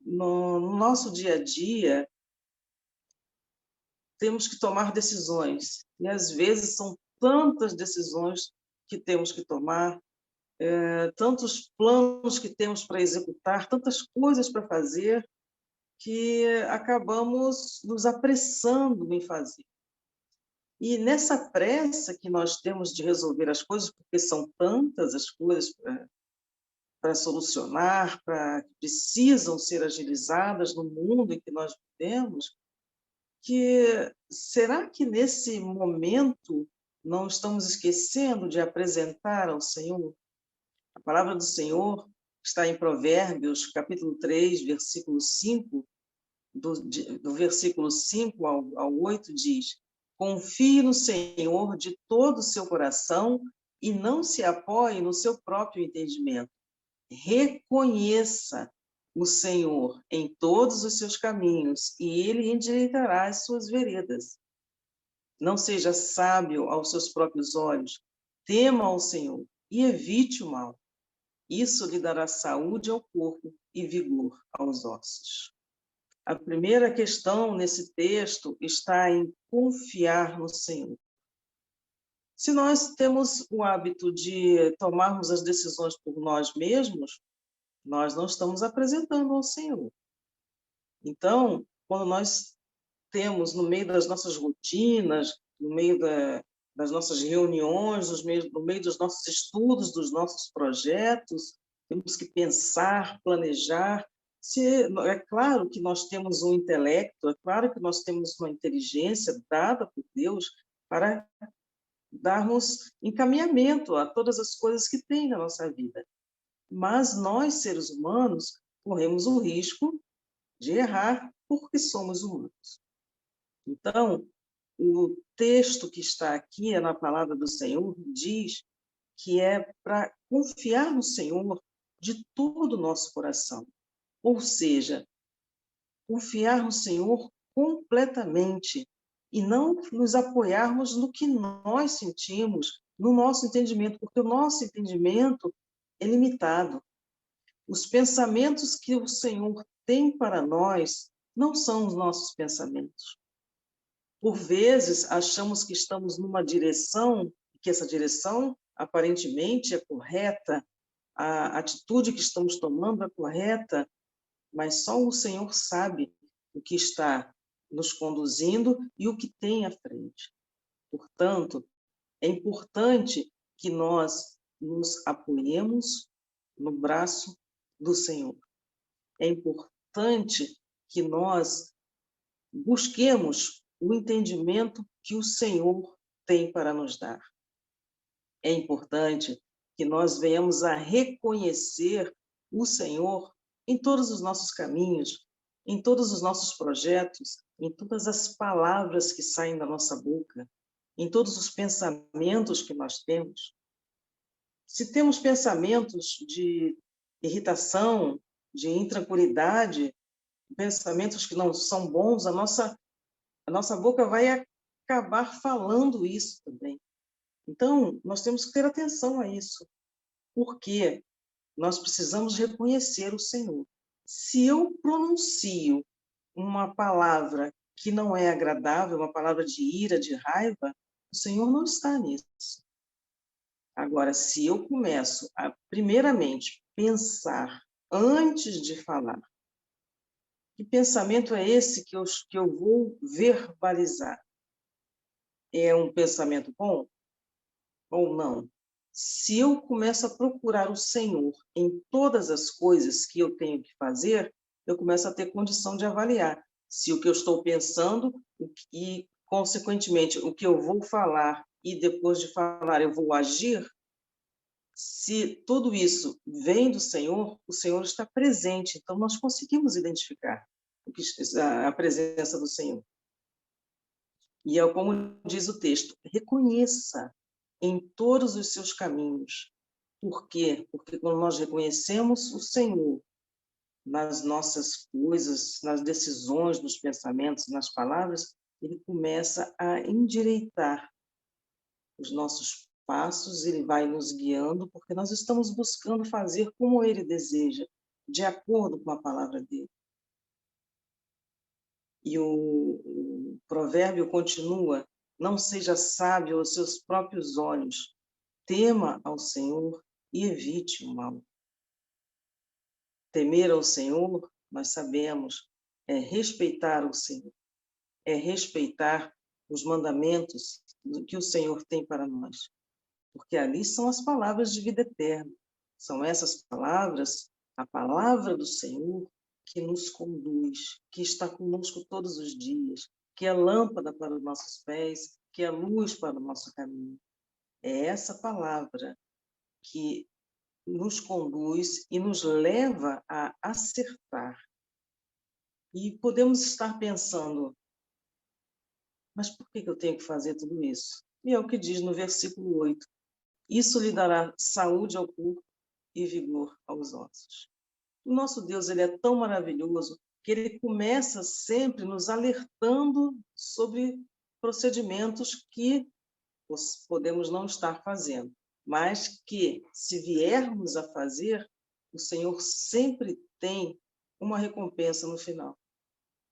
no nosso dia a dia, temos que tomar decisões, e às vezes são tantas decisões que temos que tomar, tantos planos que temos para executar, tantas coisas para fazer, que acabamos nos apressando em fazer. E nessa pressa que nós temos de resolver as coisas, porque são tantas as coisas para solucionar, para que precisam ser agilizadas no mundo em que nós vivemos, que será que nesse momento não estamos esquecendo de apresentar ao Senhor? A palavra do Senhor está em Provérbios, capítulo 3, versículo 5, do versículo 5 ao 8, diz: confie no Senhor de todo o seu coração e não se apoie no seu próprio entendimento. Reconheça o Senhor em todos os seus caminhos e ele endireitará as suas veredas. Não seja sábio aos seus próprios olhos, tema ao Senhor e evite o mal. Isso lhe dará saúde ao corpo e vigor aos ossos. A primeira questão nesse texto está em confiar no Senhor. Se nós temos o hábito de tomarmos as decisões por nós mesmos, nós não estamos apresentando ao Senhor. Então, quando nós temos no meio das nossas rotinas, no meio das nossas reuniões, no meio dos nossos estudos, dos nossos projetos, temos que pensar, planejar. É claro que nós temos um intelecto, é claro que nós temos uma inteligência dada por Deus para darmos encaminhamento a todas as coisas que tem na nossa vida. Mas nós, seres humanos, corremos o risco de errar porque somos humanos. Então, o texto que está aqui, na palavra do Senhor, diz que é para confiar no Senhor de todo o nosso coração. Ou seja, confiar no Senhor completamente e não nos apoiarmos no que nós sentimos, no nosso entendimento, porque o nosso entendimento é limitado. Os pensamentos que o Senhor tem para nós não são os nossos pensamentos. Por vezes, achamos que estamos numa direção, que essa direção aparentemente é correta, a atitude que estamos tomando é correta, mas só o Senhor sabe o que está nos conduzindo e o que tem à frente. Portanto, é importante que nós nos apoiemos no braço do Senhor. É importante que nós busquemos o entendimento que o Senhor tem para nos dar. É importante que nós venhamos a reconhecer o Senhor em todos os nossos caminhos, em todos os nossos projetos, em todas as palavras que saem da nossa boca, em todos os pensamentos que nós temos. Se temos pensamentos de irritação, de intranquilidade, pensamentos que não são bons, a nossa boca vai acabar falando isso também. Então, nós temos que ter atenção a isso, porque nós precisamos reconhecer o Senhor. Se eu pronuncio uma palavra que não é agradável, uma palavra de ira, de raiva, o Senhor não está nisso. Agora, se eu começo a, primeiramente, pensar antes de falar, que pensamento é esse que eu vou verbalizar? É um pensamento bom ou não? Se eu começo a procurar o Senhor em todas as coisas que eu tenho que fazer, eu começo a ter condição de avaliar se o que eu estou pensando e, consequentemente, o que eu vou falar e depois de falar eu vou agir, se tudo isso vem do Senhor, o Senhor está presente, então nós conseguimos identificar a presença do Senhor. E é como diz o texto, reconheça em todos os seus caminhos. Por quê? Porque quando nós reconhecemos o Senhor nas nossas coisas, nas decisões, nos pensamentos, nas palavras, ele começa a endireitar os nossos passos, ele vai nos guiando, porque nós estamos buscando fazer como ele deseja, de acordo com a palavra dele. E o provérbio continua: não seja sábio aos seus próprios olhos, tema ao Senhor e evite o mal. Temer ao Senhor, nós sabemos, é respeitar o Senhor, é respeitar os mandamentos que o Senhor tem para nós, porque ali são as palavras de vida eterna. São essas palavras, a palavra do Senhor, que nos conduz, que está conosco todos os dias, que é lâmpada para os nossos pés, que é luz para o nosso caminho. É essa palavra que nos conduz e nos leva a acertar. E podemos estar pensando, mas por que eu tenho que fazer tudo isso? E é o que diz no versículo 8: isso lhe dará saúde ao corpo e vigor aos ossos. O nosso Deus, ele é tão maravilhoso que ele começa sempre nos alertando sobre procedimentos que podemos não estar fazendo, mas que, se viermos a fazer, o Senhor sempre tem uma recompensa no final.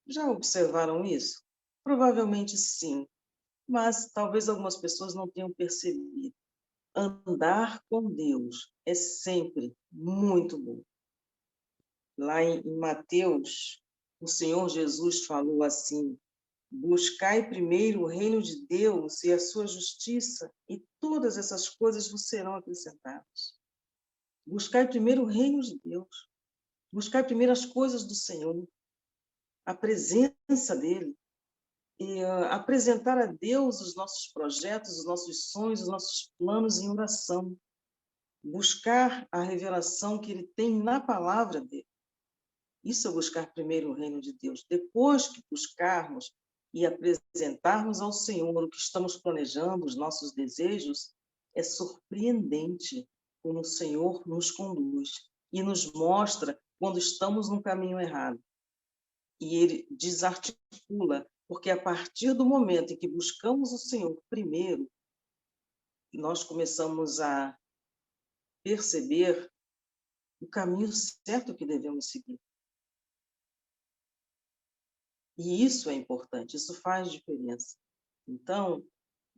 Já observaram isso? Provavelmente sim, mas talvez algumas pessoas não tenham percebido. Andar com Deus é sempre muito bom. Lá em Mateus, o Senhor Jesus falou assim: buscai primeiro o reino de Deus e a sua justiça, e todas essas coisas vos serão acrescentadas. Buscai primeiro o reino de Deus, buscai primeiro as coisas do Senhor, a presença dEle, e apresentar a Deus os nossos projetos, os nossos sonhos, os nossos planos em oração. Buscar a revelação que Ele tem na palavra dEle. Isso é buscar primeiro o reino de Deus. Depois que buscarmos e apresentarmos ao Senhor o que estamos planejando, os nossos desejos, é surpreendente como o Senhor nos conduz e nos mostra quando estamos no caminho errado. E Ele desarticula, porque a partir do momento em que buscamos o Senhor primeiro, nós começamos a perceber o caminho certo que devemos seguir. E isso é importante, isso faz diferença. Então,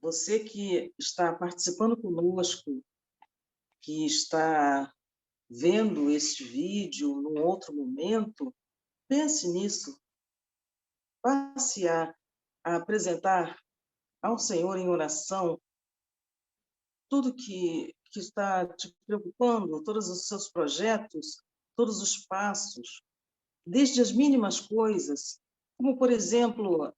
você que está participando conosco, que está vendo este vídeo num outro momento, pense nisso. Passe a apresentar ao Senhor em oração tudo que está te preocupando, todos os seus projetos, todos os passos, desde as mínimas coisas, como, por exemplo,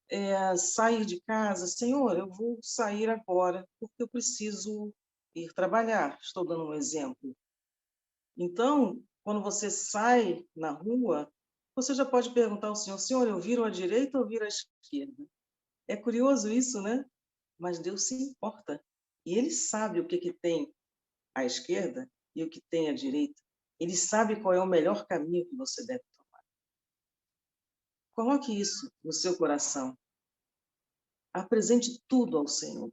sair de casa. Senhor, eu vou sair agora porque eu preciso ir trabalhar. Estou dando um exemplo. Então, quando você sai na rua, você já pode perguntar ao Senhor: Senhor, eu viro à direita ou viro à esquerda? É curioso isso, né? Mas Deus se importa. E Ele sabe o que tem à esquerda e o que tem à direita. Ele sabe qual é o melhor caminho que você deve tomar. Coloque isso no seu coração. Apresente tudo ao Senhor.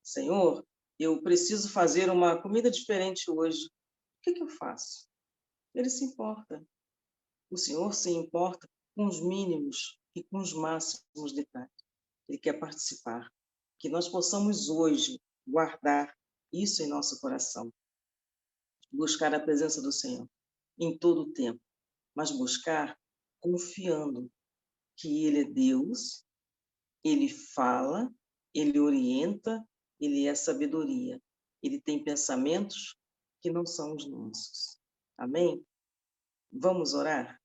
Senhor, eu preciso fazer uma comida diferente hoje. O que eu faço? Ele se importa. O Senhor se importa com os mínimos e com os máximos detalhes. Ele quer participar. Que nós possamos hoje guardar isso em nosso coração. Buscar a presença do Senhor em todo o tempo, mas buscar confiando que Ele é Deus, Ele fala, Ele orienta, Ele é sabedoria. Ele tem pensamentos que não são os nossos. Amém? Vamos orar?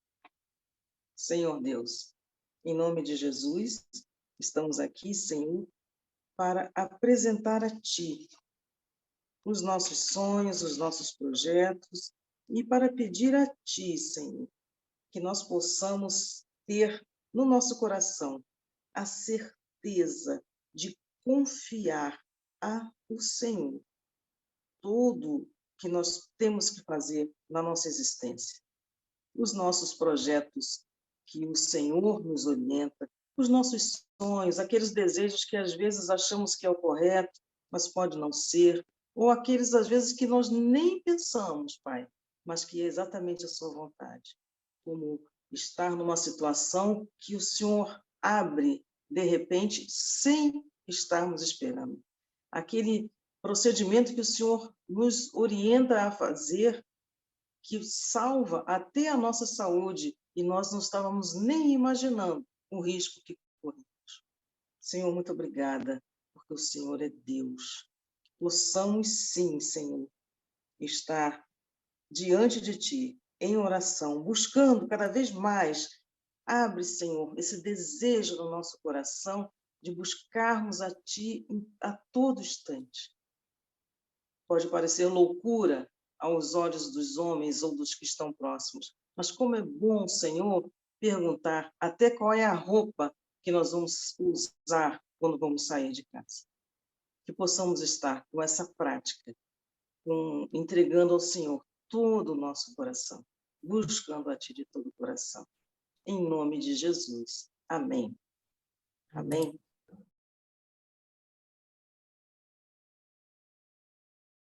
Senhor Deus, em nome de Jesus, estamos aqui, Senhor, para apresentar a Ti os nossos sonhos, os nossos projetos, e para pedir a Ti, Senhor, que nós possamos ter no nosso coração a certeza de confiar ao Senhor tudo que nós temos que fazer na nossa existência. Os nossos projetos que o Senhor nos orienta, os nossos sonhos, aqueles desejos que às vezes achamos que é o correto, mas pode não ser, ou aqueles às vezes que nós nem pensamos, Pai, mas que é exatamente a sua vontade. Como estar numa situação que o Senhor abre, de repente, sem estarmos esperando. Aquele procedimento que o Senhor nos orienta a fazer, que salva até a nossa saúde, e nós não estávamos nem imaginando o risco que corremos. Senhor, muito obrigada, porque o Senhor é Deus. Possamos sim, Senhor, estar diante de Ti, em oração, buscando cada vez mais. Abre, Senhor, esse desejo no nosso coração de buscarmos a Ti a todo instante. Pode parecer loucura aos olhos dos homens ou dos que estão próximos, mas como é bom, Senhor, perguntar até qual é a roupa que nós vamos usar quando vamos sair de casa. Que possamos estar com essa prática, entregando ao Senhor todo o nosso coração, buscando a Ti de todo o coração. Em nome de Jesus. Amém. Amém.